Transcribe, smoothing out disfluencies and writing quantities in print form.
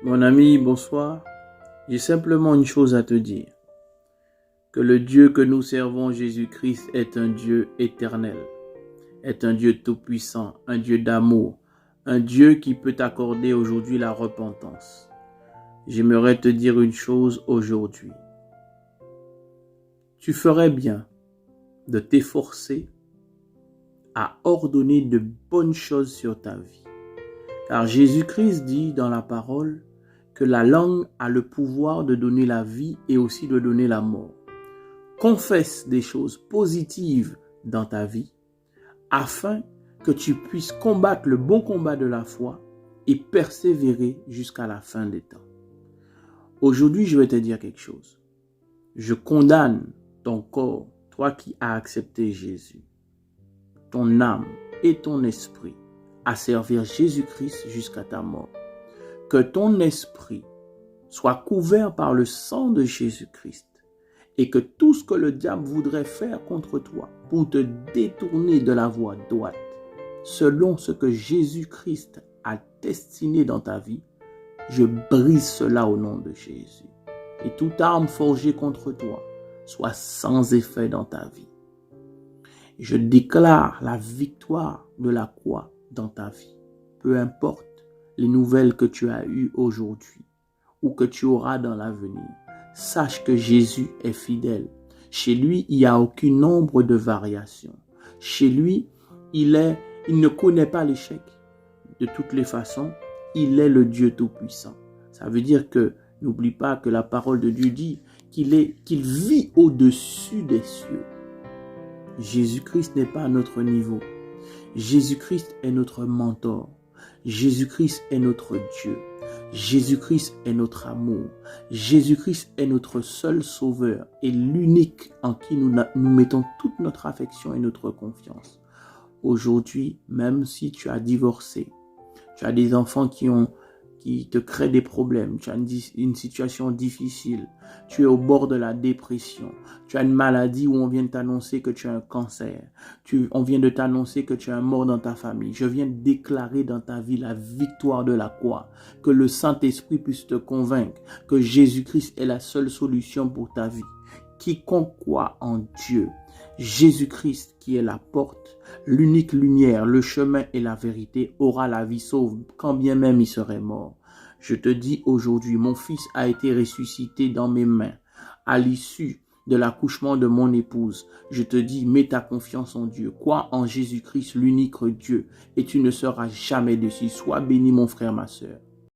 Mon ami, bonsoir. J'ai simplement une chose à te dire. Que le Dieu que nous servons, Jésus-Christ, est un Dieu éternel, est un Dieu tout-puissant, un Dieu d'amour, un Dieu qui peut t'accorder aujourd'hui la repentance. J'aimerais te dire une chose aujourd'hui. Tu ferais bien de t'efforcer à ordonner de bonnes choses sur ta vie. Car Jésus-Christ dit dans la parole que la langue a le pouvoir de donner la vie et aussi de donner la mort. Confesse des choses positives dans ta vie afin que tu puisses combattre le bon combat de la foi et persévérer jusqu'à la fin des temps. Aujourd'hui, je vais te dire quelque chose. Je condamne ton corps, toi qui as accepté Jésus, ton âme et ton esprit à servir Jésus-Christ jusqu'à ta mort. Que ton esprit soit couvert par le sang de Jésus-Christ et que tout ce que le diable voudrait faire contre toi pour te détourner de la voie droite, selon ce que Jésus-Christ a destiné dans ta vie, je brise cela au nom de Jésus. Et toute arme forgée contre toi soit sans effet dans ta vie. Je déclare la victoire de la croix dans ta vie. Peu importe les nouvelles que tu as eues aujourd'hui ou que tu auras dans l'avenir, sache que Jésus est fidèle. Chez lui, il n'y a aucun nombre de variations. Chez lui, il ne connaît pas l'échec. De toutes les façons, il est le Dieu Tout-Puissant. Ça veut dire que, n'oublie pas que la parole de Dieu dit qu'il vit au-dessus des cieux. Jésus-Christ n'est pas à notre niveau. Jésus-Christ est notre mentor. Jésus-Christ est notre Dieu. Jésus-Christ est notre amour. Jésus-Christ est notre seul sauveur et l'unique en qui nous mettons toute notre affection et notre confiance. Aujourd'hui, même si tu as divorcé, tu as des enfants qui te créent des problèmes, tu as une situation difficile, tu es au bord de la dépression, tu as une maladie où on vient de t'annoncer que tu as un cancer, on vient de t'annoncer que tu as un mort dans ta famille. Je viens de déclarer dans ta vie la victoire de la croix, que le Saint-Esprit puisse te convaincre que Jésus-Christ est la seule solution pour ta vie. Quiconque croit en Dieu, Jésus-Christ qui est la porte, l'unique lumière, le chemin et la vérité, aura la vie sauve, quand bien même il serait mort. Je te dis aujourd'hui, mon fils a été ressuscité dans mes mains à l'issue de l'accouchement de mon épouse. Je te dis, mets ta confiance en Dieu, crois en Jésus-Christ, l'unique Dieu, et tu ne seras jamais déçu. Sois béni, mon frère, ma sœur.